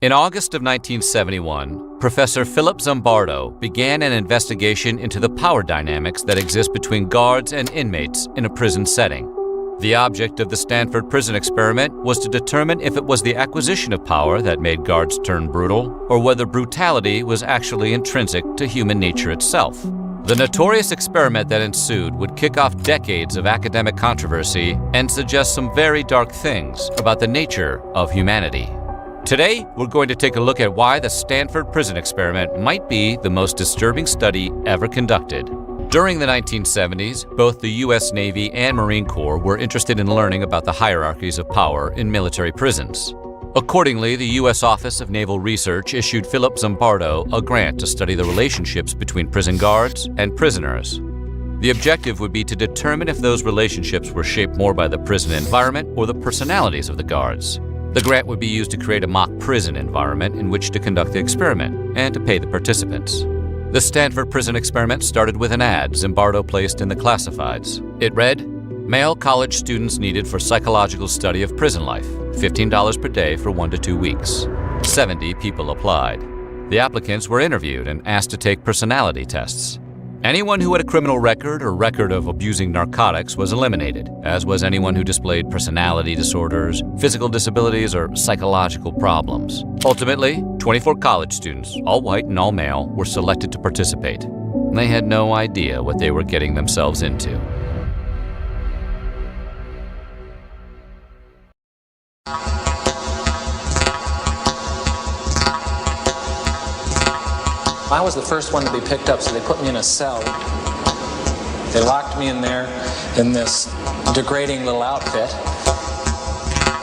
In August of 1971, Professor Philip Zimbardo began an investigation into the power dynamics that exist between guards and inmates in a prison setting. The object of the Stanford prison experiment was to determine if it was the acquisition of power that made guards turn brutal, or whether brutality was actually intrinsic to human nature itself. The notorious experiment that ensued would kick off decades of academic controversy and suggest some very dark things about the nature of humanity. Today, we're going to take a look at why the Stanford prison experiment might be the most disturbing study ever conducted. During the 1970s, both the U.S. Navy and Marine Corps were interested in learning about the hierarchies of power in military prisons. Accordingly, the U.S. Office of Naval Research issued Philip Zimbardo a grant to study the relationships between prison guards and prisoners. The objective would be to determine if those relationships were shaped more by the prison environment or the personalities of the guards. The grant would be used to create a mock prison environment in which to conduct the experiment and to pay the participants. The Stanford prison experiment started with an ad Zimbardo placed in the classifieds. It read, "Male college students needed for psychological study of prison life, $15 per day for 1 to 2 weeks. 70 people applied. The applicants were interviewed and asked to take personality tests. Anyone who had a criminal record or record of abusing narcotics was eliminated, as was anyone who displayed personality disorders, physical disabilities, or psychological problems. Ultimately, 24 college students, all white and all male, were selected to participate. They had no idea what they were getting themselves into." I was the first one to be picked up, so they put me in a cell. They locked me in there in this degrading little outfit.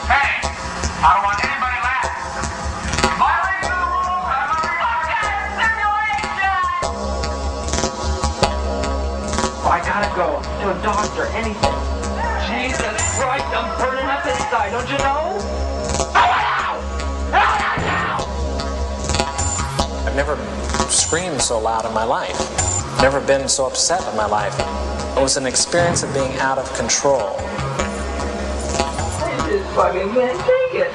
Hey, I don't want anybody left. Violation of the rules, I'm a simulation! I gotta go to a doctor, anything. Jesus Christ, I'm burning up inside, don't you know? I've never screamed so loud in my life. Never been so upset in my life. It was an experience of being out of control. I just fucking can't take it.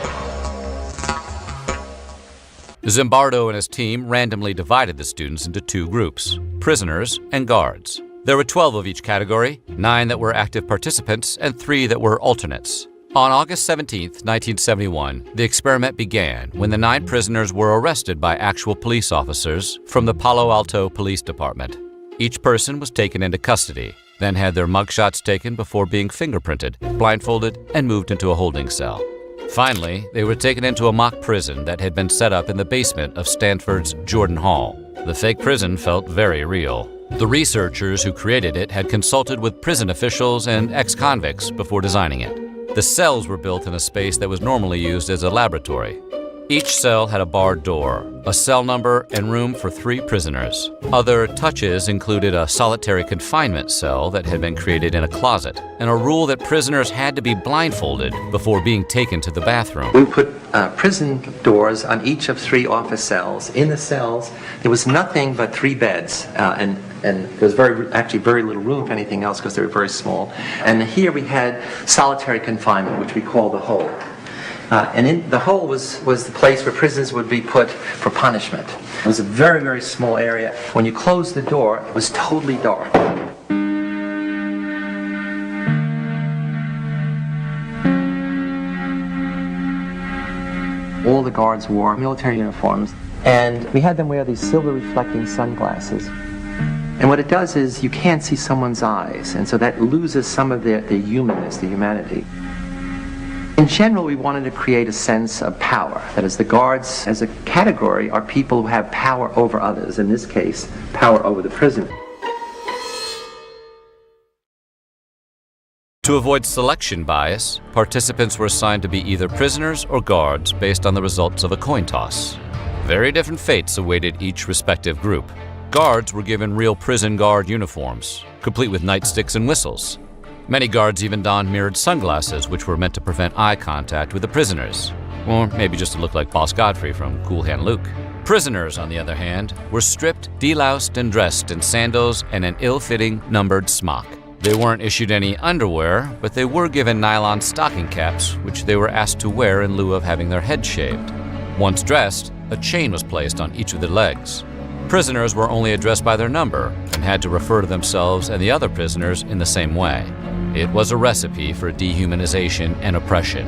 Zimbardo and his team randomly divided the students into 2 groups, prisoners and guards. There were 12 of each category, 9 that were active participants and 3 that were alternates. On August 17, 1971, the experiment began when the 9 prisoners were arrested by actual police officers from the Palo Alto Police Department. Each person was taken into custody, then had their mugshots taken before being fingerprinted, blindfolded, and moved into a holding cell. Finally, they were taken into a mock prison that had been set up in the basement of Stanford's Jordan Hall. The fake prison felt very real. The researchers who created it had consulted with prison officials and ex-convicts before designing it. The cells were built in a space that was normally used as a laboratory. Each cell had a barred door, a cell number, and room for 3 prisoners. Other touches included a solitary confinement cell that had been created in a closet, and a rule that prisoners had to be blindfolded before being taken to the bathroom. We put prison doors on each of 3 office cells. In the cells, there was nothing but 3 beds, and there was actually very little room for anything else because they were very small. And here we had solitary confinement, which we call the hole. And in the hole was the place where prisoners would be put for punishment. It was a very, very small area. When you closed the door, it was totally dark. All the guards wore military uniforms, and we had them wear these silver reflecting sunglasses. And what it does is you can't see someone's eyes, and so that loses some of the humanness, the humanity. In general, we wanted to create a sense of power. That is, the guards as a category are people who have power over others, in this case, power over the prisoner. To avoid selection bias, participants were assigned to be either prisoners or guards based on the results of a coin toss. Very different fates awaited each respective group. Guards were given real prison guard uniforms, complete with nightsticks and whistles. Many guards even donned mirrored sunglasses, which were meant to prevent eye contact with the prisoners, or maybe just to look like Boss Godfrey from Cool Hand Luke. Prisoners, on the other hand, were stripped, deloused, and dressed in sandals and an ill-fitting numbered smock. They weren't issued any underwear, but they were given nylon stocking caps, which they were asked to wear in lieu of having their heads shaved. Once dressed, a chain was placed on each of their legs. Prisoners were only addressed by their number and had to refer to themselves and the other prisoners in the same way. It was a recipe for dehumanization and oppression.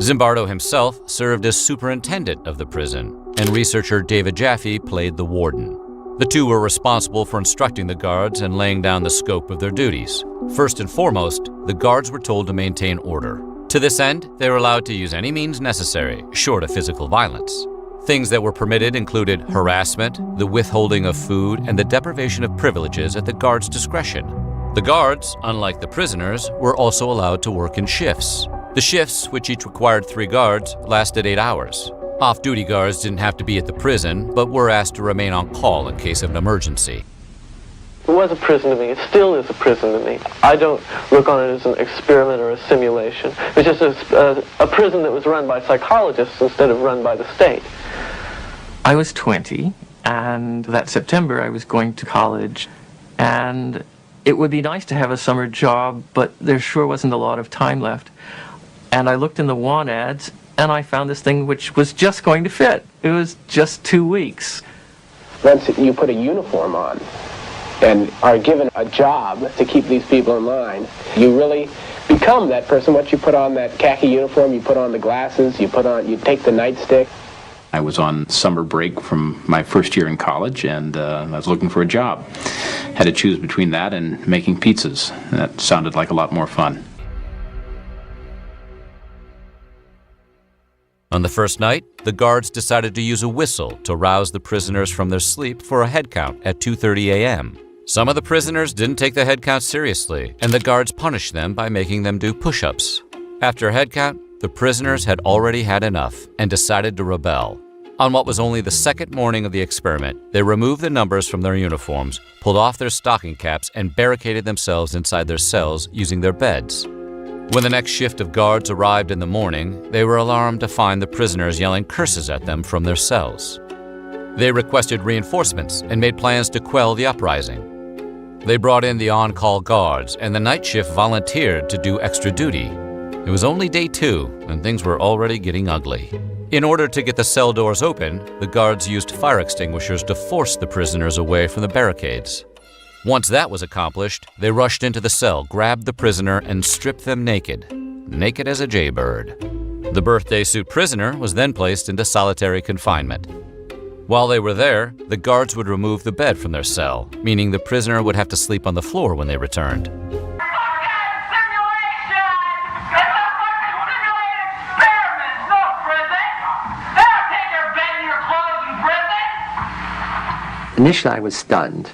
Zimbardo himself served as superintendent of the prison, and researcher David Jaffe played the warden. The two were responsible for instructing the guards and laying down the scope of their duties. First and foremost, the guards were told to maintain order. To this end, they were allowed to use any means necessary, short of physical violence. Things that were permitted included harassment, the withholding of food, and the deprivation of privileges at the guards' discretion. The guards, unlike the prisoners, were also allowed to work in shifts. The shifts, which each required 3 guards, lasted 8 hours. Off-duty guards didn't have to be at the prison, but were asked to remain on call in case of an emergency. It was a prison to me. It still is a prison to me. I don't look on it as an experiment or a simulation. It's just a prison that was run by psychologists instead of run by the state. I was 20, and that September I was going to college, and it would be nice to have a summer job, but there sure wasn't a lot of time left. And I looked in the want ads, and I found this thing which was just going to fit. It was just 2 weeks. Once you put a uniform on and are given a job to keep these people in line, you really become that person. Once you put on that khaki uniform, you put on the glasses, you take the nightstick. I was on summer break from my first year in college, and I was looking for a job. Had to choose between that and making pizzas. That sounded like a lot more fun. On the first night, the guards decided to use a whistle to rouse the prisoners from their sleep for a head count at 2:30 a.m. Some of the prisoners didn't take the head count seriously, and the guards punished them by making them do push-ups. After a head count, the prisoners had already had enough and decided to rebel. On what was only the second morning of the experiment, they removed the numbers from their uniforms, pulled off their stocking caps, and barricaded themselves inside their cells using their beds. When the next shift of guards arrived in the morning, they were alarmed to find the prisoners yelling curses at them from their cells. They requested reinforcements and made plans to quell the uprising. They brought in the on-call guards, and the night shift volunteered to do extra duty. It was only day 2, and things were already getting ugly. In order to get the cell doors open, the guards used fire extinguishers to force the prisoners away from the barricades. Once that was accomplished, they rushed into the cell, grabbed the prisoner, and stripped them naked as a jaybird. The birthday suit prisoner was then placed into solitary confinement. While they were there, the guards would remove the bed from their cell, meaning the prisoner would have to sleep on the floor when they returned. Initially, I was stunned.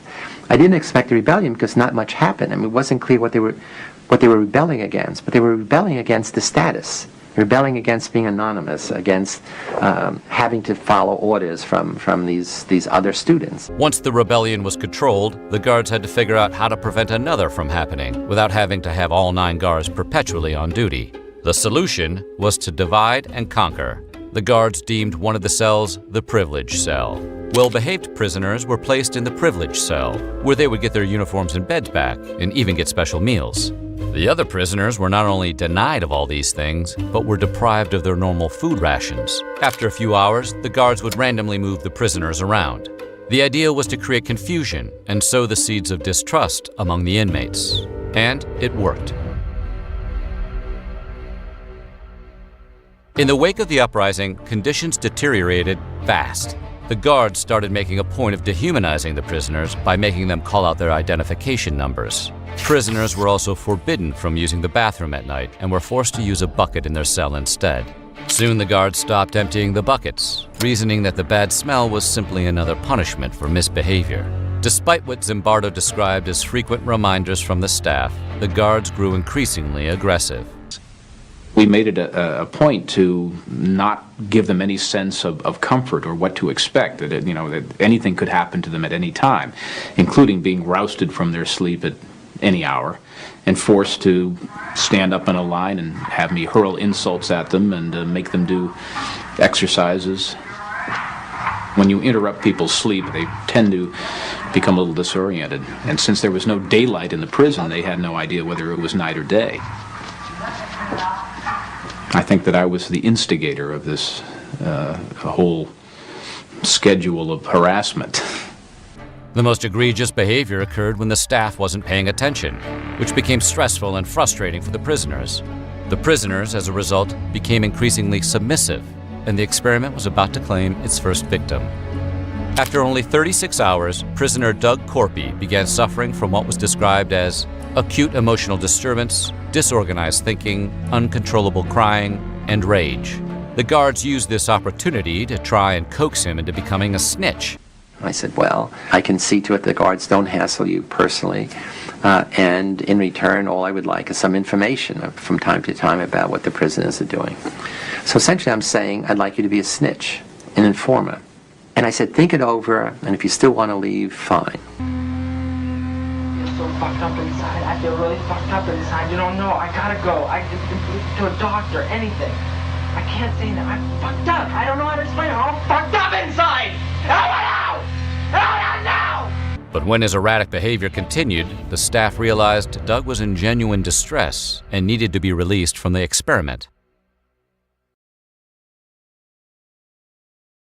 I didn't expect a rebellion because not much happened. I mean, it wasn't clear what they were rebelling against, but they were rebelling against the status, rebelling against being anonymous, against having to follow orders from these other students. Once the rebellion was controlled, the guards had to figure out how to prevent another from happening without having to have all 9 guards perpetually on duty. The solution was to divide and conquer. The guards deemed one of the cells the privilege cell. Well-behaved prisoners were placed in the privilege cell, where they would get their uniforms and beds back, and even get special meals. The other prisoners were not only denied of all these things, but were deprived of their normal food rations. After a few hours, the guards would randomly move the prisoners around. The idea was to create confusion and sow the seeds of distrust among the inmates. And it worked. In the wake of the uprising, conditions deteriorated fast. The guards started making a point of dehumanizing the prisoners by making them call out their identification numbers. Prisoners were also forbidden from using the bathroom at night and were forced to use a bucket in their cell instead. Soon the guards stopped emptying the buckets, reasoning that the bad smell was simply another punishment for misbehavior. Despite what Zimbardo described as frequent reminders from the staff, the guards grew increasingly aggressive. We made it a point to not give them any sense of comfort or what to expect, that anything could happen to them at any time, including being rousted from their sleep at any hour and forced to stand up in a line and have me hurl insults at them and make them do exercises. When you interrupt people's sleep, they tend to become a little disoriented, and since there was no daylight in the prison, they had no idea whether it was night or day. I think that I was the instigator of this whole schedule of harassment. The most egregious behavior occurred when the staff wasn't paying attention, which became stressful and frustrating for the prisoners. The prisoners, as a result, became increasingly submissive, and the experiment was about to claim its first victim. After only 36 hours, prisoner Doug Corpy began suffering from what was described as acute emotional disturbance, disorganized thinking, uncontrollable crying, and rage. The guards used this opportunity to try and coax him into becoming a snitch. I said, well, I can see to it the guards don't hassle you personally, and in return, all I would like is some information from time to time about what the prisoners are doing. So essentially I'm saying, I'd like you to be a snitch, an informer. And I said, think it over, and if you still want to leave, fine. I'm so fucked up inside. I feel really fucked up inside. You don't know. I gotta go. To a doctor, anything. I can't say that. I'm fucked up. I don't know how to explain it. I'm all fucked up inside. Out now! But when his erratic behavior continued, the staff realized Doug was in genuine distress and needed to be released from the experiment.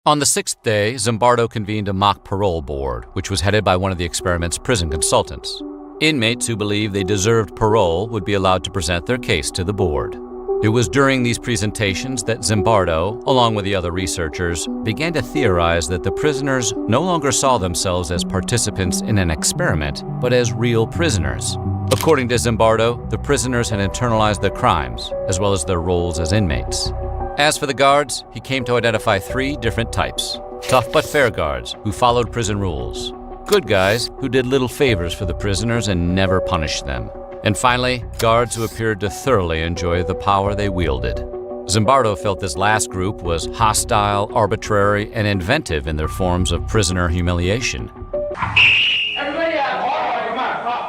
On the 6th day, Zimbardo convened a mock parole board, which was headed by one of the experiment's prison consultants. Inmates who believed they deserved parole would be allowed to present their case to the board. It was during these presentations that Zimbardo, along with the other researchers, began to theorize that the prisoners no longer saw themselves as participants in an experiment, but as real prisoners. According to Zimbardo, the prisoners had internalized their crimes, as well as their roles as inmates. As for the guards, he came to identify 3 different types. Tough but fair guards, who followed prison rules. Good guys, who did little favors for the prisoners and never punished them. And finally, guards who appeared to thoroughly enjoy the power they wielded. Zimbardo felt this last group was hostile, arbitrary, and inventive in their forms of prisoner humiliation.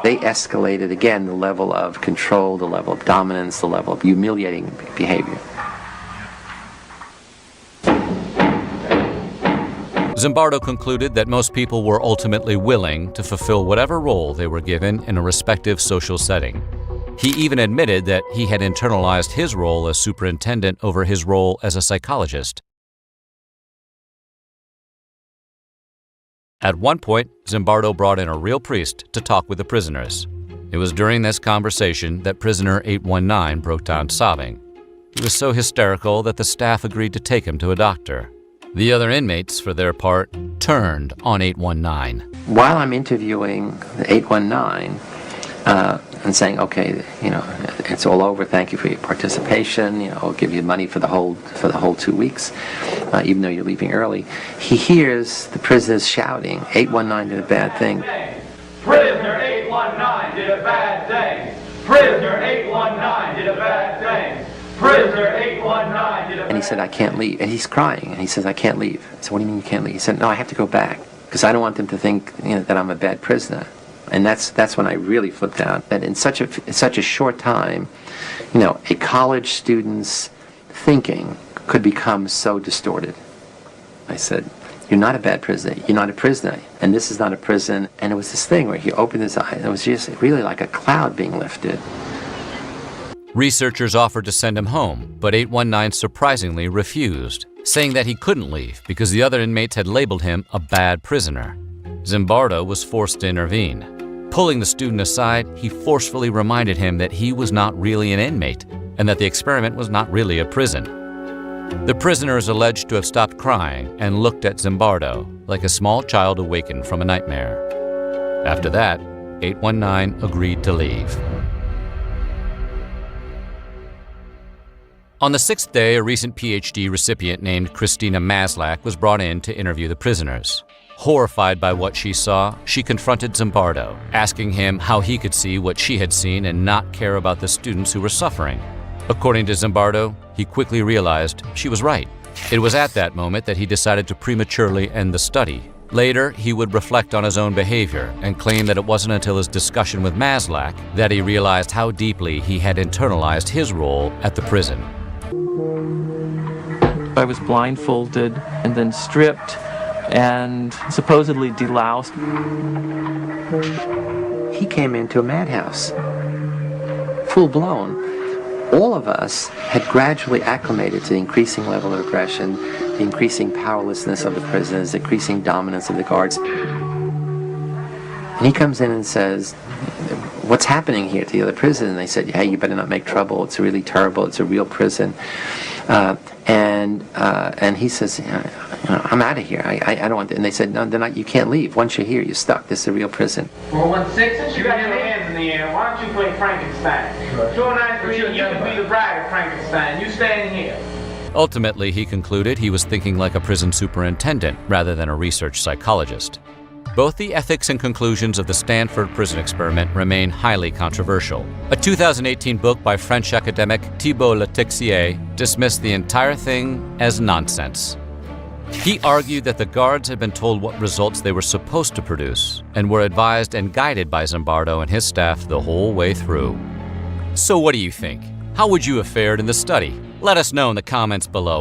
They escalated, again, the level of control, the level of dominance, the level of humiliating behavior. Zimbardo concluded that most people were ultimately willing to fulfill whatever role they were given in a respective social setting. He even admitted that he had internalized his role as superintendent over his role as a psychologist. At one point, Zimbardo brought in a real priest to talk with the prisoners. It was during this conversation that prisoner 819 broke down sobbing. He was so hysterical that the staff agreed to take him to a doctor. The other inmates, for their part, turned on 819. While I'm interviewing 819 and saying, okay, it's all over, thank you for your participation, I'll give you money for the whole 2 weeks, even though you're leaving early, he hears the prisoners shouting, 819 did a bad thing. Prisoner 819 did a bad thing. Prisoner 819 did a bad thing. Prisoner 819 did a bad thing. And he said, I can't leave. And he's crying. And he says, I can't leave. I said, what do you mean you can't leave? He said, no, I have to go back. Because I don't want them to think that I'm a bad prisoner. And that's when I really flipped out. That in such a short time, a college student's thinking could become so distorted. I said, you're not a bad prisoner. You're not a prisoner. And this is not a prison. And it was this thing where he opened his eyes. And it was just really like a cloud being lifted. Researchers offered to send him home, but 819 surprisingly refused, saying that he couldn't leave because the other inmates had labeled him a bad prisoner. Zimbardo was forced to intervene. Pulling the student aside, he forcefully reminded him that he was not really an inmate and that the experiment was not really a prison. The prisoner is alleged to have stopped crying and looked at Zimbardo like a small child awakened from a nightmare. After that, 819 agreed to leave. On the 6th day, a recent PhD recipient named Christina Maslach was brought in to interview the prisoners. Horrified by what she saw, she confronted Zimbardo, asking him how he could see what she had seen and not care about the students who were suffering. According to Zimbardo, he quickly realized she was right. It was at that moment that he decided to prematurely end the study. Later, he would reflect on his own behavior and claim that it wasn't until his discussion with Maslach that he realized how deeply he had internalized his role at the prison. I was blindfolded and then stripped and supposedly deloused. He came into a madhouse, full blown. all of us had gradually acclimated to the increasing level of aggression, the increasing powerlessness of the prisoners, the increasing dominance of the guards. And he comes in and says, what's happening here to the other prison? And they said, hey, you better not make trouble. It's really terrible. It's a real prison. And he says, I'm out of here. I don't want to. And they said, no, you can't leave. Once you're here, you're stuck. This is a real prison. 416, you got your hands in the air. Why don't you play Frankenstein? 293, you can be the bride of Frankenstein. You stand here. Ultimately, he concluded he was thinking like a prison superintendent rather than a research psychologist. Both the ethics and conclusions of the Stanford prison experiment remain highly controversial. A 2018 book by French academic Thibault Letexier dismissed the entire thing as nonsense. He argued that the guards had been told what results they were supposed to produce and were advised and guided by Zimbardo and his staff the whole way through. So what do you think? How would you have fared in the study? Let us know in the comments below.